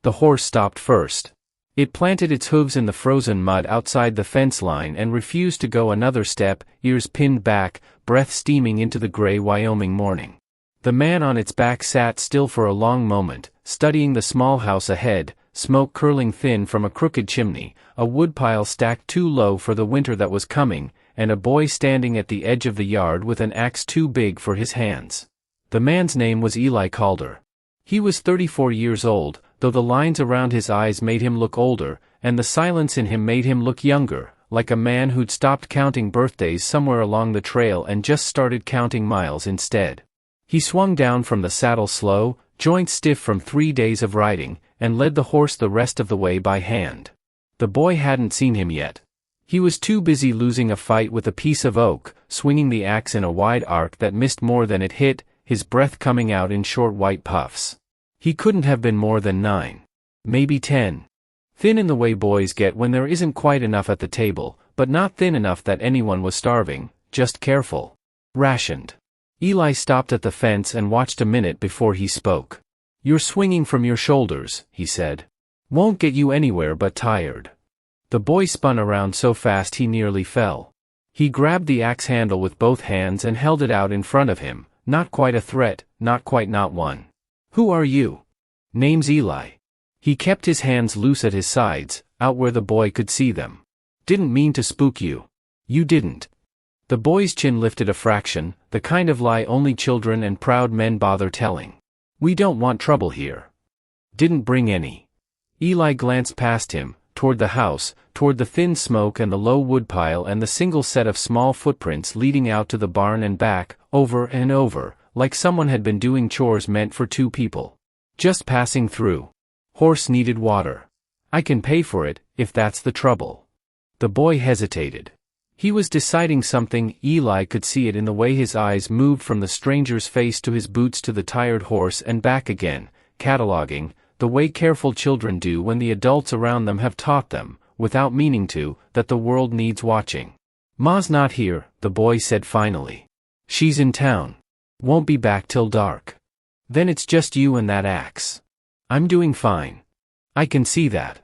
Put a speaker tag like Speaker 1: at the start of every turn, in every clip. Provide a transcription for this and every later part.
Speaker 1: The horse stopped first. It planted its hooves in the frozen mud outside the fence line and refused to go another step, ears pinned back, breath steaming into the gray Wyoming morning. The man on its back sat still for a long moment, studying the small house ahead, smoke curling thin from a crooked chimney, a woodpile stacked too low for the winter that was coming, and a boy standing at the edge of the yard with an axe too big for his hands. The man's name was Eli Calder. He was 34 years old, though the lines around his eyes made him look older, and the silence in him made him look younger, like a man who'd stopped counting birthdays somewhere along the trail and just started counting miles instead. He swung down from the saddle slow, joints stiff from 3 days of riding, and led the horse the rest of the way by hand. The boy hadn't seen him yet. He was too busy losing a fight with a piece of oak, swinging the axe in a wide arc that missed more than it hit, his breath coming out in short white puffs. He couldn't have been more than 9. Maybe 10. Thin in the way boys get when there isn't quite enough at the table, but not thin enough that anyone was starving, just careful. Rationed. Eli stopped at the fence and watched a minute before he spoke. "You're swinging from your shoulders," he said. "Won't get you anywhere but tired." The boy spun around so fast he nearly fell. He grabbed the axe handle with both hands and held it out in front of him, not quite a threat, not quite not one. "Who are you?" "Name's Eli." He kept his hands loose at his sides, out where the boy could see them. "Didn't mean to spook you." "You didn't." The boy's chin lifted a fraction, the kind of lie only children and proud men bother telling. "We don't want trouble here." "Didn't bring any." Eli glanced past him, toward the house, toward the thin smoke and the low woodpile and the single set of small footprints leading out to the barn and back, over and over, like someone had been doing chores meant for 2 people. "Just passing through. Horse needed water. I can pay for it, if that's the trouble." The boy hesitated. He was deciding something. Eli could see it in the way his eyes moved from the stranger's face to his boots to the tired horse and back again, cataloging, the way careful children do when the adults around them have taught them, without meaning to, that the world needs watching. "Ma's not here," the boy said finally. "She's in town. Won't be back till dark." "Then it's just you and that axe." "I'm doing fine." "I can see that."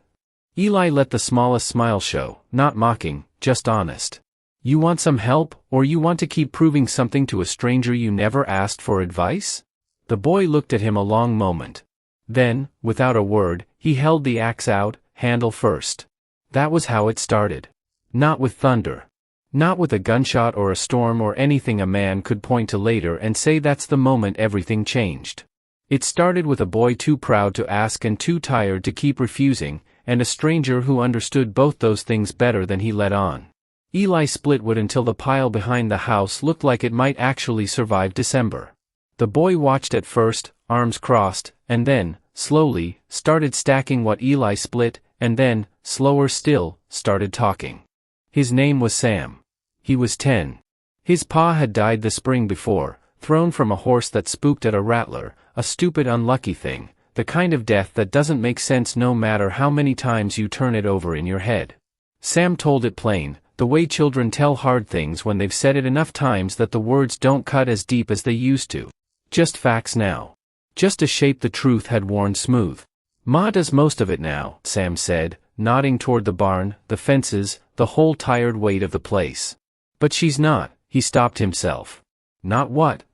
Speaker 1: Eli let the smallest smile show, not mocking, just honest. "You want some help, or you want to keep proving something to a stranger you never asked for advice?" The boy looked at him a long moment. Then, without a word, he held the axe out, handle first. That was how it started. Not with thunder. Not with a gunshot or a storm or anything a man could point to later and say that's the moment everything changed. It started with a boy too proud to ask and too tired to keep refusing, and a stranger who understood both those things better than he let on. Eli split wood until the pile behind the house looked like it might actually survive December. The boy watched at first, arms crossed, and then, slowly, started stacking what Eli split, and then, slower still, started talking. His name was Sam. He was 10. His pa had died the spring before, thrown from a horse that spooked at a rattler, a stupid unlucky thing, the kind of death that doesn't make sense no matter how many times you turn it over in your head. Sam told it plain, the way children tell hard things when they've said it enough times that the words don't cut as deep as they used to. Just facts now. Just a shape the truth had worn smooth. "Ma does most of it now," Sam said, nodding toward the barn, the fences, the whole tired weight of the place. "But she's not," he stopped himself. "Not what?"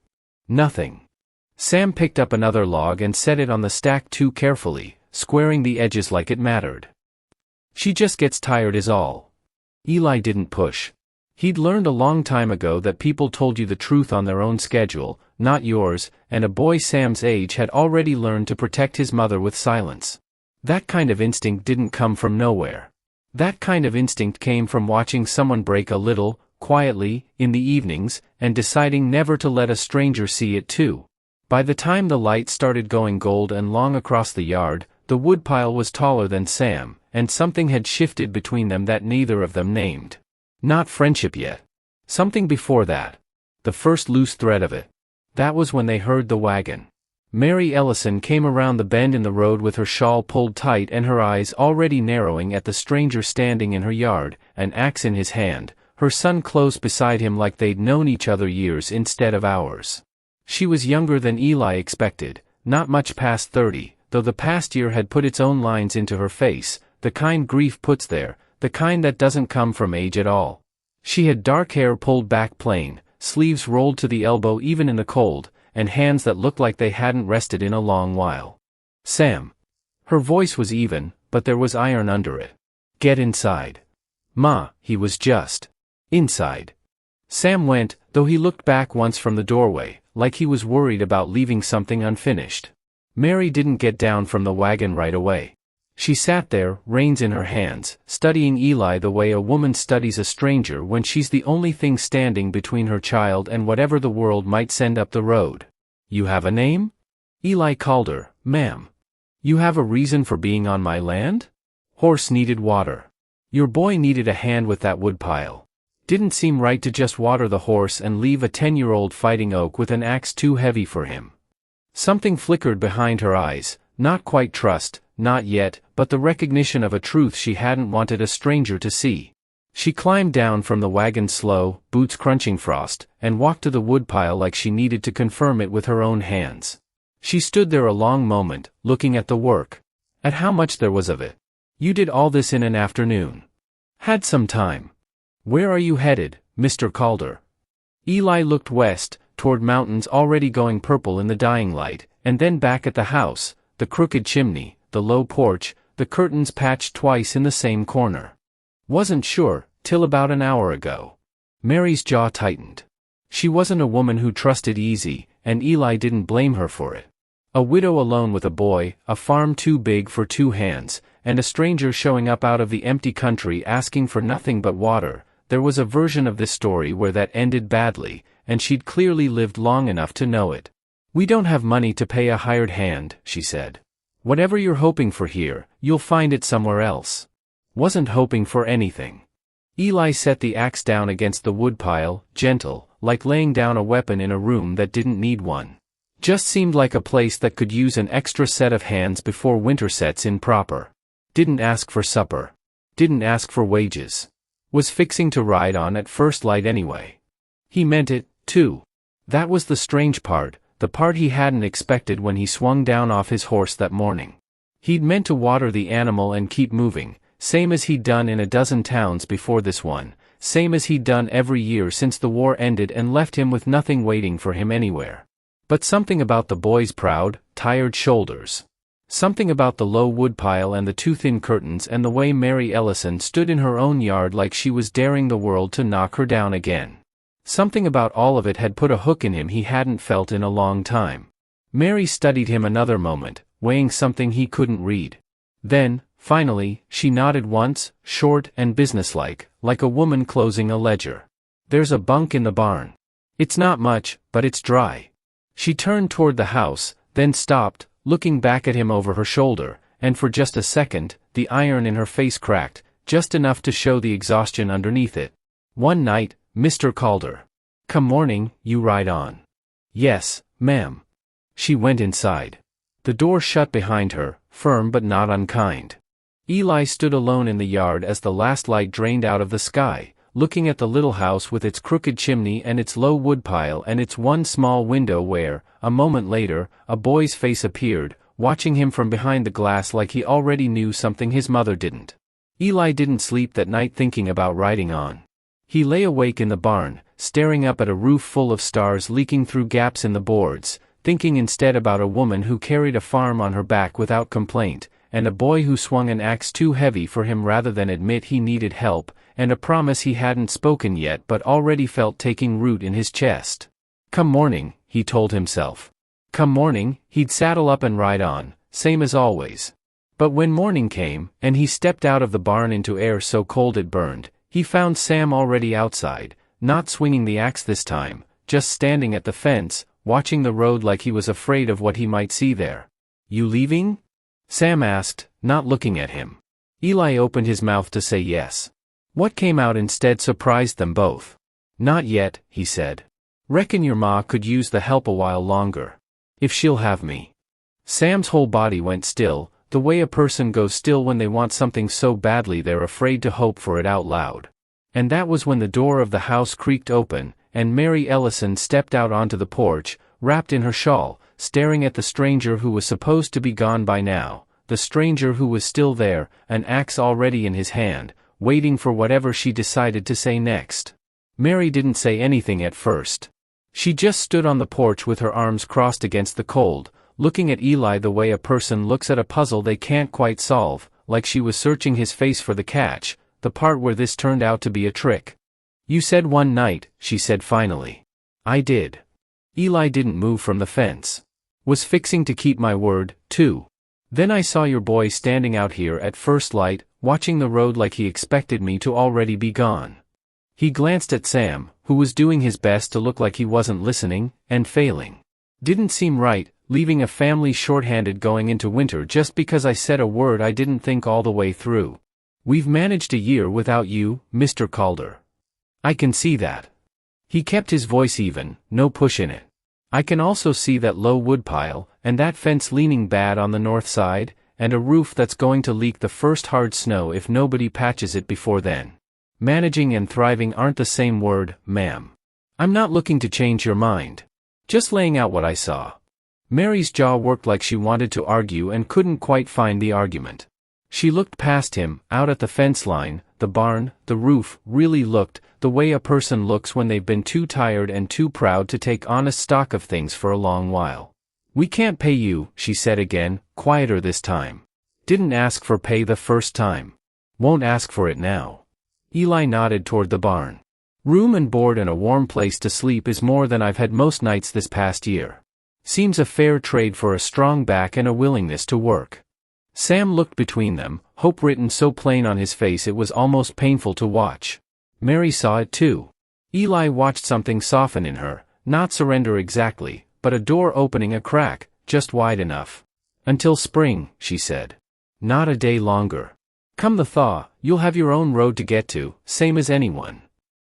Speaker 1: "Nothing." Sam picked up another log and set it on the stack too carefully, squaring the edges like it mattered. "She just gets tired is all." Eli didn't push. He'd learned a long time ago that people told you the truth on their own schedule, not yours, and a boy Sam's age had already learned to protect his mother with silence. That kind of instinct didn't come from nowhere. That kind of instinct came from watching someone break a little, quietly, in the evenings, and deciding never to let a stranger see it too. By the time the light started going gold and long across the yard, the woodpile was taller than Sam, and something had shifted between them that neither of them named. Not friendship yet. Something before that. The first loose thread of it. That was when they heard the wagon. Mary Ellison came around the bend in the road with her shawl pulled tight and her eyes already narrowing at the stranger standing in her yard, an axe in his hand, her son close beside him like they'd known each other years instead of hours. She was younger than Eli expected, not much past 30, though the past year had put its own lines into her face, the kind grief puts there, the kind that doesn't come from age at all. She had dark hair pulled back plain, sleeves rolled to the elbow even in the cold, and hands that looked like they hadn't rested in a long while. "Sam." Her voice was even, but there was iron under it. "Get inside." "Ma," he was just inside. Sam went, though he looked back once from the doorway, like he was worried about leaving something unfinished. Mary didn't get down from the wagon right away. She sat there, reins in her hands, studying Eli the way a woman studies a stranger when she's the only thing standing between her child and whatever the world might send up the road. "You have a name?" "Eli Calder, ma'am." "You have a reason for being on my land?" "Horse needed water." "Your boy needed a hand with that woodpile." Didn't seem right to just water the horse and leave a 10-year-old fighting oak with an axe too heavy for him. Something flickered behind her eyes, not quite trust, not yet, but the recognition of a truth she hadn't wanted a stranger to see. She climbed down from the wagon slow, boots crunching frost, and walked to the woodpile like she needed to confirm it with her own hands. She stood there a long moment, looking at the work. At how much there was of it. "You did all this in an afternoon." "Had some time." "Where are you headed, Mr. Calder?" Eli looked west, toward mountains already going purple in the dying light, and then back at the house, the crooked chimney, the low porch, the curtains patched twice in the same corner. "Wasn't sure, till about an hour ago." Mary's jaw tightened. She wasn't a woman who trusted easy, and Eli didn't blame her for it. A widow alone with a boy, a farm too big for two hands, and a stranger showing up out of the empty country asking for nothing but water. There was a version of this story where that ended badly, and she'd clearly lived long enough to know it. "We don't have money to pay a hired hand," she said. "Whatever you're hoping for here, you'll find it somewhere else." "Wasn't hoping for anything." Eli set the axe down against the woodpile, gentle, like laying down a weapon in a room that didn't need one. Just seemed like a place that could use an extra set of hands before winter sets in proper. Didn't ask for supper. Didn't ask for wages. Was fixing to ride on at first light anyway. He meant it, too. That was the strange part, the part he hadn't expected when he swung down off his horse that morning. He'd meant to water the animal and keep moving, same as he'd done in a dozen towns before this one, same as he'd done every year since the war ended and left him with nothing waiting for him anywhere. But something about the boy's proud, tired shoulders. Something about the low woodpile and the too thin curtains and the way Mary Ellison stood in her own yard like she was daring the world to knock her down again. Something about all of it had put a hook in him he hadn't felt in a long time. Mary studied him another moment, weighing something he couldn't read. Then, finally, she nodded once, short and businesslike, like a woman closing a ledger. "There's a bunk in the barn. It's not much, but it's dry." She turned toward the house, then stopped, looking back at him over her shoulder, and for just a second, the iron in her face cracked, just enough to show the exhaustion underneath it. "One night, Mr. Calder." "Come morning, you ride on." "Yes, ma'am." She went inside. The door shut behind her, firm but not unkind. Eli stood alone in the yard as the last light drained out of the sky, looking at the little house with its crooked chimney and its low woodpile and its one small window where, a moment later, a boy's face appeared, watching him from behind the glass like he already knew something his mother didn't. Eli didn't sleep that night thinking about riding on. He lay awake in the barn, staring up at a roof full of stars leaking through gaps in the boards, thinking instead about a woman who carried a farm on her back without complaint, and a boy who swung an axe too heavy for him rather than admit he needed help, and a promise he hadn't spoken yet but already felt taking root in his chest. Come morning, he told himself. Come morning, he'd saddle up and ride on, same as always. But when morning came, and he stepped out of the barn into air so cold it burned, he found Sam already outside, not swinging the axe this time, just standing at the fence, watching the road like he was afraid of what he might see there. "You leaving?" Sam asked, not looking at him. Eli opened his mouth to say yes. What came out instead surprised them both. "Not yet," he said. "Reckon your ma could use the help a while longer. If she'll have me." Sam's whole body went still, the way a person goes still when they want something so badly they're afraid to hope for it out loud. And that was when the door of the house creaked open, and Mary Ellison stepped out onto the porch, wrapped in her shawl, staring at the stranger who was supposed to be gone by now, the stranger who was still there, an axe already in his hand, waiting for whatever she decided to say next. Mary didn't say anything at first. She just stood on the porch with her arms crossed against the cold, looking at Eli the way a person looks at a puzzle they can't quite solve, like she was searching his face for the catch, the part where this turned out to be a trick. "You said one night," she said finally. "I did." Eli didn't move from the fence. "Was fixing to keep my word, too. Then I saw your boy standing out here at first light, watching the road like he expected me to already be gone." He glanced at Sam, who was doing his best to look like he wasn't listening, and failing. "Didn't seem right, leaving a family short-handed going into winter just because I said a word I didn't think all the way through. We've managed a year without you, Mr. Calder. I can see that." He kept his voice even, no push in it. "I can also see that low woodpile, and that fence leaning bad on the north side, and a roof that's going to leak the first hard snow if nobody patches it before then. Managing and thriving aren't the same word, ma'am. I'm not looking to change your mind. Just laying out what I saw." Mary's jaw worked like she wanted to argue and couldn't quite find the argument. She looked past him, out at the fence line, the barn, the roof, really looked, the way a person looks when they've been too tired and too proud to take honest stock of things for a long while. "We can't pay you," she said again, quieter this time. "Didn't ask for pay the first time. Won't ask for it now." Eli nodded toward the barn. "Room and board and a warm place to sleep is more than I've had most nights this past year. Seems a fair trade for a strong back and a willingness to work." Sam looked between them, hope written so plain on his face it was almost painful to watch. Mary saw it too. Eli watched something soften in her, not surrender exactly, but a door opening a crack, just wide enough. "Until spring," she said. "Not a day longer. Come the thaw, you'll have your own road to get to, same as anyone."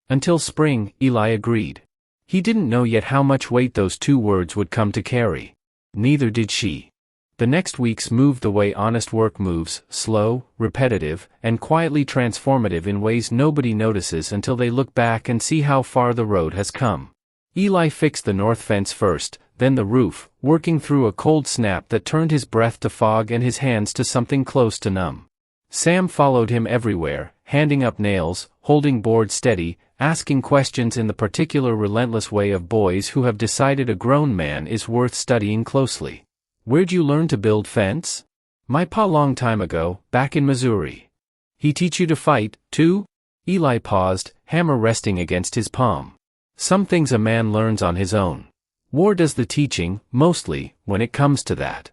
Speaker 1: "Until spring," Eli agreed. He didn't know yet how much weight those two words would come to carry. Neither did she. The next weeks moved the way honest work moves, slow, repetitive, and quietly transformative in ways nobody notices until they look back and see how far the road has come. Eli fixed the north fence first, then the roof, working through a cold snap that turned his breath to fog and his hands to something close to numb. Sam followed him everywhere, handing up nails, holding board steady, asking questions in the particular relentless way of boys who have decided a grown man is worth studying closely. "Where'd you learn to build fence?" "My pa long time ago, back in Missouri." "He teach you to fight, too?" Eli paused, hammer resting against his palm. "Some things a man learns on his own. War does the teaching, mostly, when it comes to that."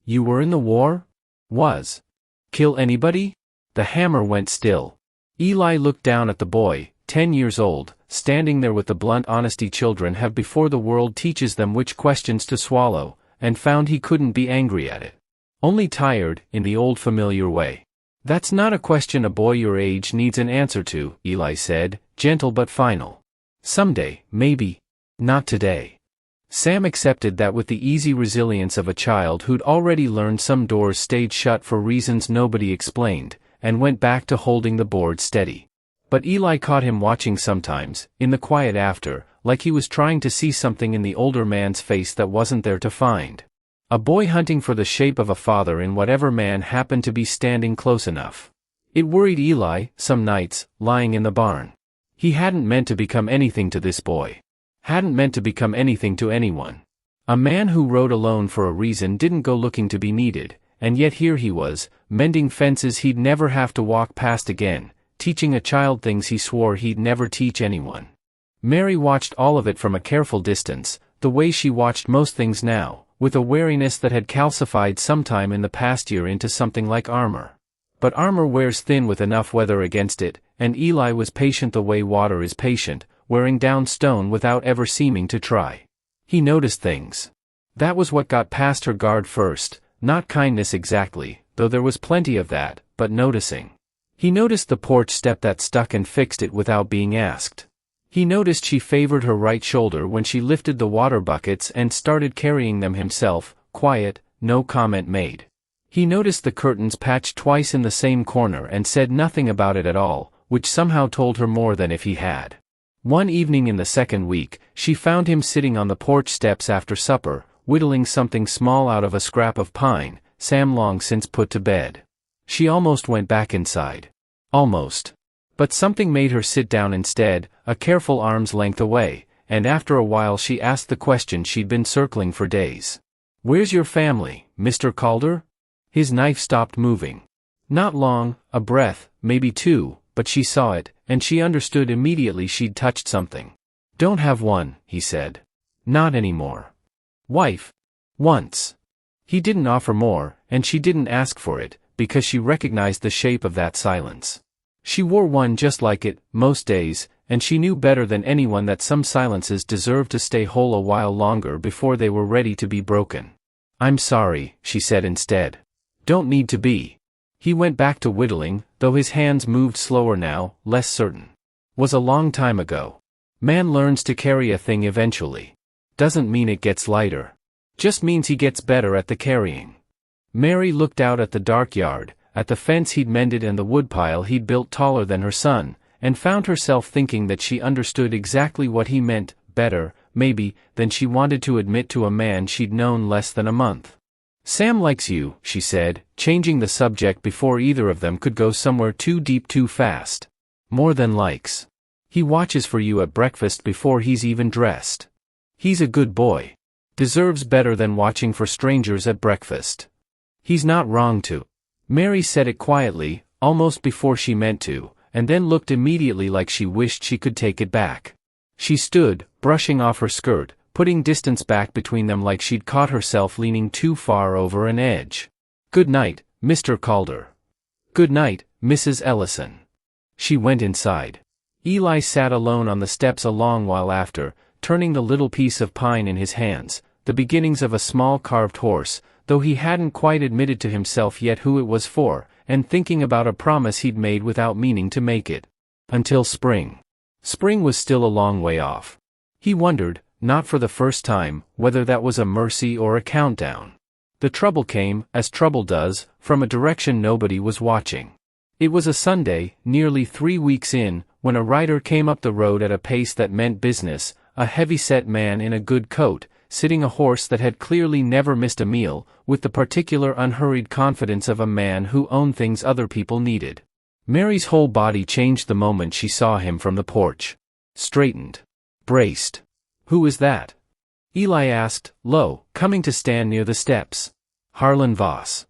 Speaker 1: "You were in the war?" "Was." "Kill anybody?" The hammer went still. Eli looked down at the boy, 10 years old, standing there with the blunt honesty children have before the world teaches them which questions to swallow, and found he couldn't be angry at it. Only tired, in the old familiar way. "That's not a question a boy your age needs an answer to," Eli said, gentle but final. "Someday, maybe. Not today." Sam accepted that with the easy resilience of a child who'd already learned some doors stayed shut for reasons nobody explained, and went back to holding the board steady. But Eli caught him watching sometimes, in the quiet after, like he was trying to see something in the older man's face that wasn't there to find. A boy hunting for the shape of a father in whatever man happened to be standing close enough. It worried Eli, some nights, lying in the barn. He hadn't meant to become anything to this boy. Hadn't meant to become anything to anyone. A man who rode alone for a reason didn't go looking to be needed, and yet here he was, mending fences he'd never have to walk past again, teaching a child things he swore he'd never teach anyone. Mary watched all of it from a careful distance, the way she watched most things now, with a wariness that had calcified sometime in the past year into something like armor. But armor wears thin with enough weather against it, and Eli was patient the way water is patient, wearing down stone without ever seeming to try. He noticed things. That was what got past her guard first, not kindness exactly, though there was plenty of that, but noticing. He noticed the porch step that stuck and fixed it without being asked. He noticed she favored her right shoulder when she lifted the water buckets and started carrying them himself, quiet, no comment made. He noticed the curtains patched twice in the same corner and said nothing about it at all, which somehow told her more than if he had. One evening in the second week, she found him sitting on the porch steps after supper, whittling something small out of a scrap of pine, Sam long since put to bed. She almost went back inside. Almost. But something made her sit down instead, a careful arm's length away, and after a while she asked the question she'd been circling for days. "Where's your family, Mr. Calder?" His knife stopped moving. Not long, a breath, maybe two, but she saw it, and she understood immediately she'd touched something. "Don't have one," he said. "Not anymore." "Wife?" "Once." He didn't offer more, and she didn't ask for it, because she recognized the shape of that silence. She wore one just like it, most days, and she knew better than anyone that some silences deserved to stay whole a while longer before they were ready to be broken. "I'm sorry," she said instead. "Don't need to be." He went back to whittling, though his hands moved slower now, less certain. Was a long time ago. Man learns to carry a thing eventually. Doesn't mean it gets lighter. Just means he gets better at the carrying. Mary looked out at the dark yard, at the fence he'd mended and the woodpile he'd built taller than her son, and found herself thinking that she understood exactly what he meant, better, maybe, than she wanted to admit to a man she'd known less than a month. "Sam likes you," she said, changing the subject before either of them could go somewhere too deep too fast. "More than likes. He watches for you at breakfast before he's even dressed. He's a good boy. Deserves better than watching for strangers at breakfast. He's not wrong to." Mary said it quietly, almost before she meant to, and then looked immediately like she wished she could take it back. She stood, brushing off her skirt, putting distance back between them like she'd caught herself leaning too far over an edge. "Good night, Mr. Calder." "Good night, Mrs. Ellison." She went inside. Eli sat alone on the steps a long while after, turning the little piece of pine in his hands, the beginnings of a small carved horse, though he hadn't quite admitted to himself yet who it was for, and thinking about a promise he'd made without meaning to make it. Until spring. Spring was still a long way off. He wondered, not for the first time, whether that was a mercy or a countdown. The trouble came, as trouble does, from a direction nobody was watching. It was a Sunday, nearly 3 weeks in, when a rider came up the road at a pace that meant business, a heavy-set man in a good coat, sitting a horse that had clearly never missed a meal, with the particular unhurried confidence of a man who owned things other people needed. Mary's whole body changed the moment she saw him from the porch. Straightened. Braced. "Who is that?" Eli asked, low, coming to stand near the steps. "Harlan Voss."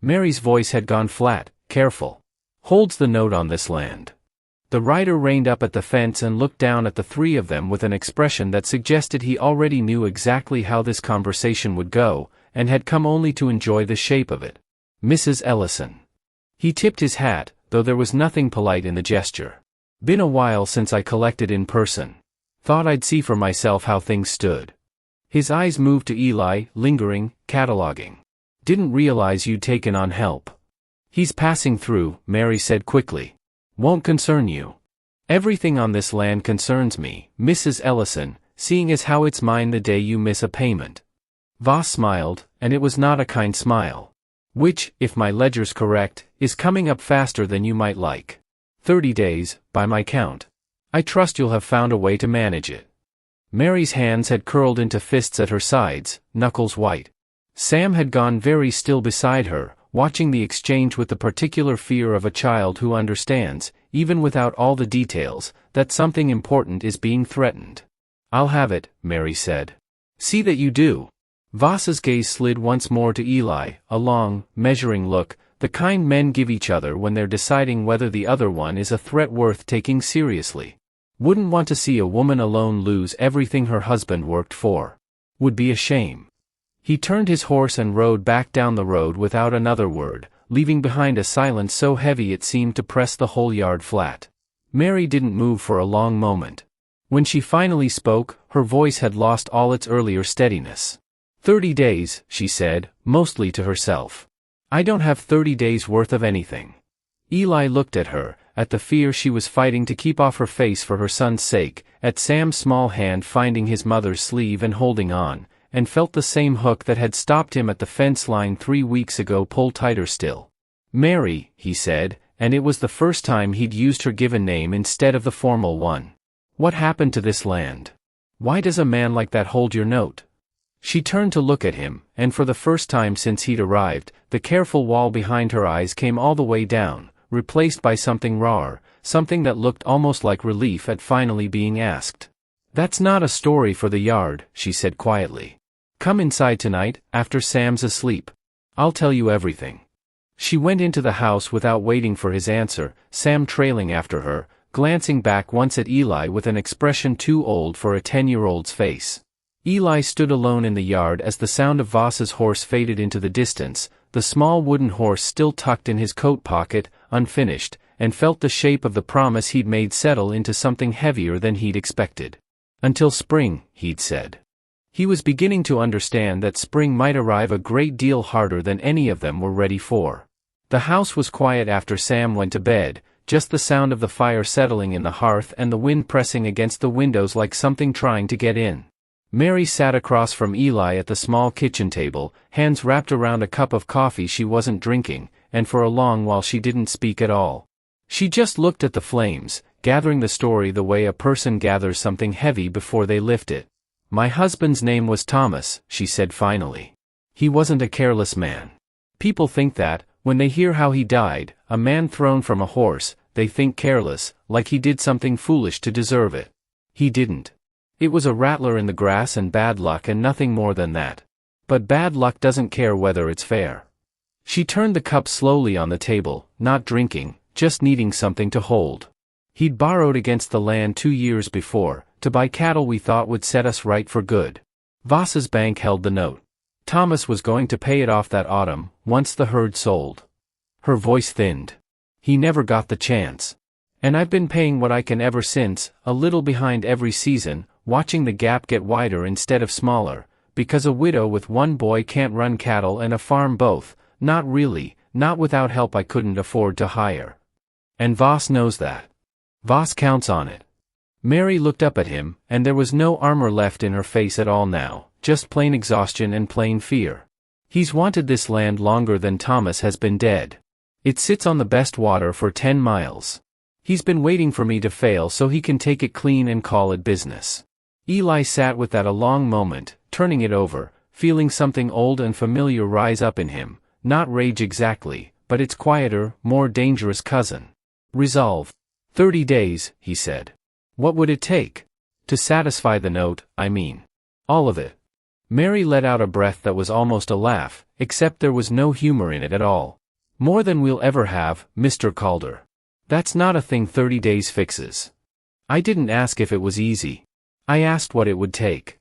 Speaker 1: Mary's voice had gone flat, careful. "Holds the note on this land." The rider reined up at the fence and looked down at the three of them with an expression that suggested he already knew exactly how this conversation would go, and had come only to enjoy the shape of it. "Mrs. Ellison." He tipped his hat, though there was nothing polite in the gesture. "Been a while since I collected in person. Thought I'd see for myself how things stood." His eyes moved to Eli, lingering, cataloging. "Didn't realize you'd taken on help." "He's passing through," Mary said quickly. "Won't concern you." "Everything on this land concerns me, Mrs. Ellison, seeing as how it's mine the day you miss a payment." Voss smiled, and it was not a kind smile. "Which, if my ledger's correct, is coming up faster than you might like. 30 days, by my count. I trust you'll have found a way to manage it." Mary's hands had curled into fists at her sides, knuckles white. Sam had gone very still beside her, watching the exchange with the particular fear of a child who understands, even without all the details, that something important is being threatened. "I'll have it," Mary said. "See that you do." Voss's gaze slid once more to Eli, a long, measuring look, the kind men give each other when they're deciding whether the other one is a threat worth taking seriously. Wouldn't want to see a woman alone lose everything her husband worked for. Would be a shame. He turned his horse and rode back down the road without another word, leaving behind a silence so heavy it seemed to press the whole yard flat. Mary didn't move for a long moment. When she finally spoke, her voice had lost all its earlier steadiness. 30 days, she said, mostly to herself. "I don't have 30 days worth of anything." Eli looked at her, at the fear she was fighting to keep off her face for her son's sake, at Sam's small hand finding his mother's sleeve and holding on, and felt the same hook that had stopped him at the fence line 3 weeks ago pull tighter still. "Mary," he said, and it was the first time he'd used her given name instead of the formal one. "What happened to this land? Why does a man like that hold your note?" She turned to look at him, and for the first time since he'd arrived, the careful wall behind her eyes came all the way down, replaced by something rawer, something that looked almost like relief at finally being asked. "That's not a story for the yard," she said quietly. "Come inside tonight, after Sam's asleep. I'll tell you everything." She went into the house without waiting for his answer, Sam trailing after her, glancing back once at Eli with an expression too old for a 10-year-old's face. Eli stood alone in the yard as the sound of Voss's horse faded into the distance, the small wooden horse still tucked in his coat pocket, unfinished, and felt the shape of the promise he'd made settle into something heavier than he'd expected. "Until spring," he'd said. He was beginning to understand that spring might arrive a great deal harder than any of them were ready for. The house was quiet after Sam went to bed, just the sound of the fire settling in the hearth and the wind pressing against the windows like something trying to get in. Mary sat across from Eli at the small kitchen table, hands wrapped around a cup of coffee she wasn't drinking, and for a long while she didn't speak at all. She just looked at the flames, gathering the story the way a person gathers something heavy before they lift it. "My husband's name was Thomas," she said finally. "He wasn't a careless man. People think that, when they hear how he died, a man thrown from a horse, they think careless, like he did something foolish to deserve it. He didn't. It was a rattler in the grass and bad luck and nothing more than that. But bad luck doesn't care whether it's fair." She turned the cup slowly on the table, not drinking, just needing something to hold. "He'd borrowed against the land 2 years before, to buy cattle we thought would set us right for good. Voss's bank held the note. Thomas was going to pay it off that autumn, once the herd sold." Her voice thinned. "He never got the chance. And I've been paying what I can ever since, a little behind every season, watching the gap get wider instead of smaller, because a widow with one boy can't run cattle and a farm both, not really, not without help I couldn't afford to hire. And Voss knows that. Voss counts on it." Mary looked up at him, and there was no armor left in her face at all now, just plain exhaustion and plain fear. "He's wanted this land longer than Thomas has been dead. It sits on the best water for 10 miles. He's been waiting for me to fail so he can take it clean and call it business." Eli sat with that a long moment, turning it over, feeling something old and familiar rise up in him, not rage exactly, but its quieter, more dangerous cousin. "Resolve. 30 days, he said. "What would it take? To satisfy the note, I mean. All of it." Mary let out a breath that was almost a laugh, except there was no humor in it at all. "More than we'll ever have, Mr. Calder. That's not a thing 30 days fixes. I didn't ask if it was easy. I asked what it would take."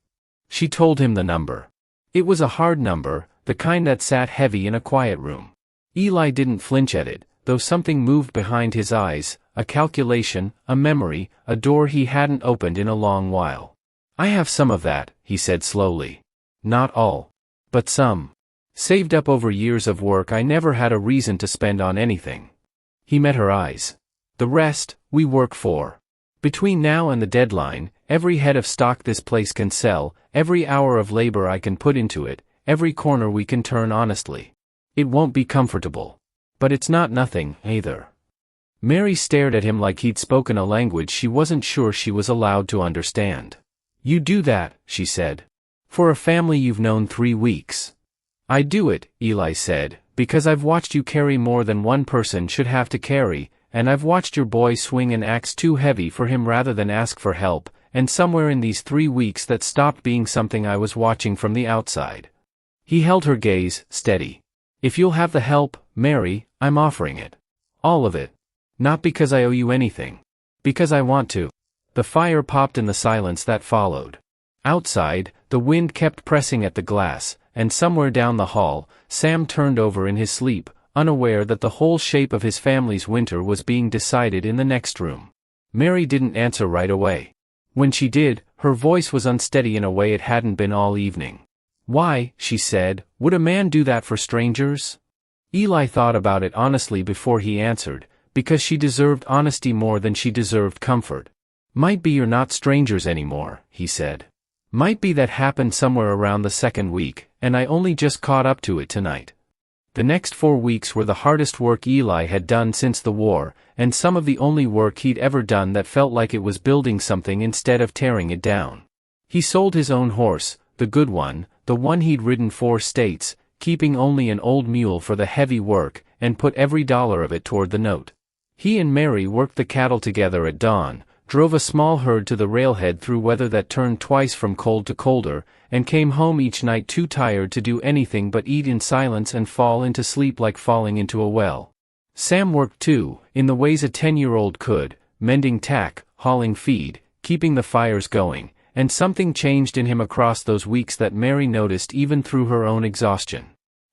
Speaker 1: She told him the number. It was a hard number, the kind that sat heavy in a quiet room. Eli didn't flinch at it, though something moved behind his eyes, a calculation, a memory, a door he hadn't opened in a long while. "I have some of that," he said slowly. "Not all. But some. Saved up over years of work I never had a reason to spend on anything." He met her eyes. "The rest, we work for. Between now and the deadline, every head of stock this place can sell, every hour of labor I can put into it, every corner we can turn honestly. It won't be comfortable. But it's not nothing, either." Mary stared at him like he'd spoken a language she wasn't sure she was allowed to understand. "You do that," she said. "For a family you've known 3 weeks." "I do it," Eli said, "because I've watched you carry more than one person should have to carry, and I've watched your boy swing an axe too heavy for him rather than ask for help, and somewhere in these 3 weeks that stopped being something I was watching from the outside." He held her gaze, steady. "If you'll have the help, Mary, I'm offering it. All of it. Not because I owe you anything. Because I want to." The fire popped in the silence that followed. Outside, the wind kept pressing at the glass, and somewhere down the hall, Sam turned over in his sleep, unaware that the whole shape of his family's winter was being decided in the next room. Mary didn't answer right away. When she did, her voice was unsteady in a way it hadn't been all evening. "Why," she said, "would a man do that for strangers?" Eli thought about it honestly before he answered, because she deserved honesty more than she deserved comfort. "Might be you're not strangers anymore," he said. "Might be that happened somewhere around the 2nd week, and I only just caught up to it tonight." The next 4 weeks were the hardest work Eli had done since the war, and some of the only work he'd ever done that felt like it was building something instead of tearing it down. He sold his own horse, the good one, the one he'd ridden 4 states, keeping only an old mule for the heavy work, and put every dollar of it toward the note. He and Mary worked the cattle together at dawn, drove a small herd to the railhead through weather that turned twice from cold to colder, and came home each night too tired to do anything but eat in silence and fall into sleep like falling into a well. Sam worked too, in the ways a 10-year-old could, mending tack, hauling feed, keeping the fires going, and something changed in him across those weeks that Mary noticed even through her own exhaustion.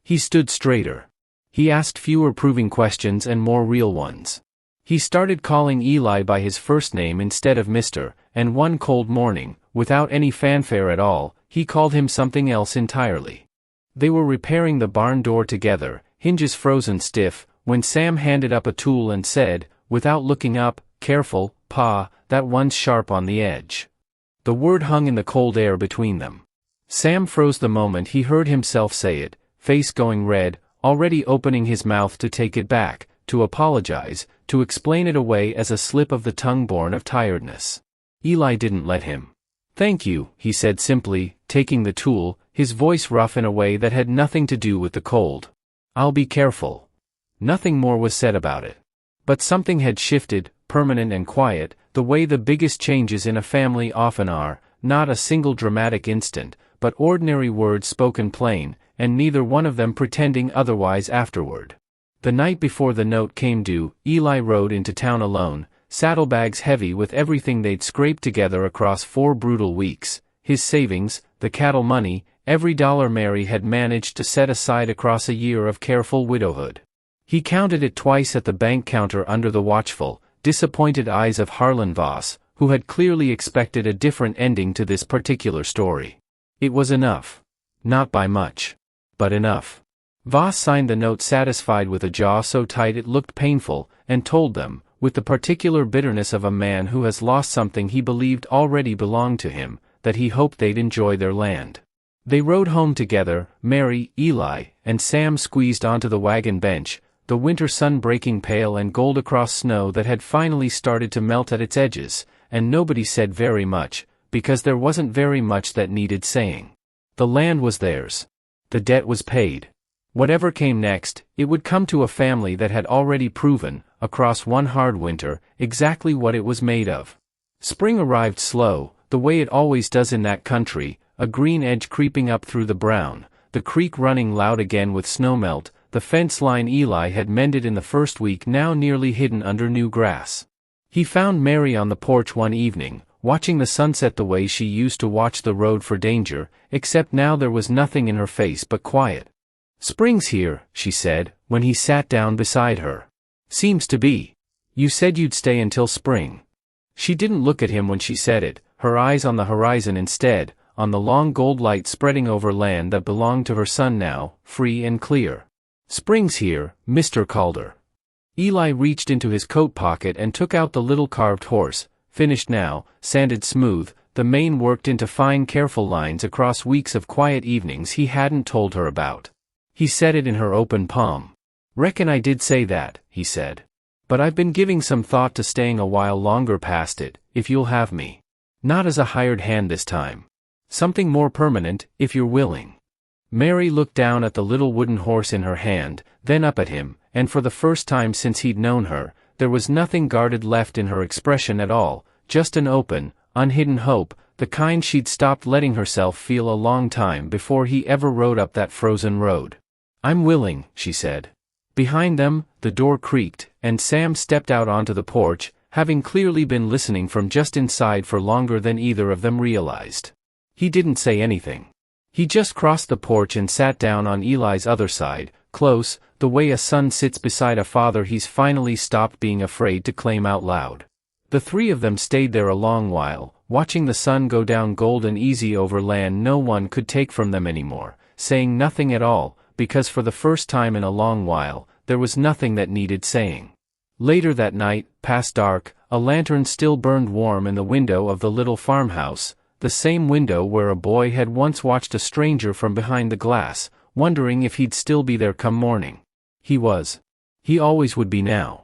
Speaker 1: He stood straighter. He asked fewer proving questions and more real ones. He started calling Eli by his first name instead of Mr., and one cold morning, without any fanfare at all, he called him something else entirely. They were repairing the barn door together, hinges frozen stiff, when Sam handed up a tool and said, without looking up, "Careful, Pa, that one's sharp on the edge." The word hung in the cold air between them. Sam froze the moment he heard himself say it, face going red, already opening his mouth to take it back, to apologize, to explain it away as a slip of the tongue born of tiredness. Eli didn't let him. "Thank you," he said simply, taking the tool, his voice rough in a way that had nothing to do with the cold. "I'll be careful." Nothing more was said about it. But something had shifted, permanent and quiet, the way the biggest changes in a family often are, not a single dramatic instant, but ordinary words spoken plain, and neither one of them pretending otherwise afterward. The night before the note came due, Eli rode into town alone, saddlebags heavy with everything they'd scraped together across 4 brutal weeks, his savings, the cattle money, every dollar Mary had managed to set aside across a year of careful widowhood. He counted it twice at the bank counter under the watchful, disappointed eyes of Harlan Voss, who had clearly expected a different ending to this particular story. It was enough. Not by much. But enough. Voss signed the note satisfied with a jaw so tight it looked painful, and told them, with the particular bitterness of a man who has lost something he believed already belonged to him, that he hoped they'd enjoy their land. They rode home together, Mary, Eli, and Sam squeezed onto the wagon bench, the winter sun breaking pale and gold across snow that had finally started to melt at its edges, and nobody said very much, because there wasn't very much that needed saying. The land was theirs. The debt was paid. Whatever came next, it would come to a family that had already proven, across one hard winter, exactly what it was made of. Spring arrived slow, the way it always does in that country, a green edge creeping up through the brown, the creek running loud again with snowmelt, the fence line Eli had mended in the first week now nearly hidden under new grass. He found Mary on the porch one evening, watching the sunset the way she used to watch the road for danger, except now there was nothing in her face but quiet. "Spring's here," she said, when he sat down beside her. "Seems to be. You said you'd stay until spring." She didn't look at him when she said it, her eyes on the horizon instead, on the long gold light spreading over land that belonged to her son now, free and clear. "Spring's here, Mr. Calder." Eli reached into his coat pocket and took out the little carved horse, finished now, sanded smooth, the mane worked into fine careful lines across weeks of quiet evenings he hadn't told her about. He set it in her open palm. "Reckon I did say that," he said. "But I've been giving some thought to staying a while longer past it, if you'll have me. Not as a hired hand this time. Something more permanent, if you're willing." Mary looked down at the little wooden horse in her hand, then up at him, and for the first time since he'd known her, there was nothing guarded left in her expression at all, just an open, unhidden hope, the kind she'd stopped letting herself feel a long time before he ever rode up that frozen road. "I'm willing," she said. Behind them, the door creaked, and Sam stepped out onto the porch, having clearly been listening from just inside for longer than either of them realized. He didn't say anything. He just crossed the porch and sat down on Eli's other side, close, the way a son sits beside a father he's finally stopped being afraid to claim out loud. The 3 of them stayed there a long while, watching the sun go down golden easy over land no one could take from them anymore, saying nothing at all, because for the first time in a long while, there was nothing that needed saying. Later that night, past dark, a lantern still burned warm in the window of the little farmhouse, the same window where a boy had once watched a stranger from behind the glass, wondering if he'd still be there come morning. He was. He always would be now.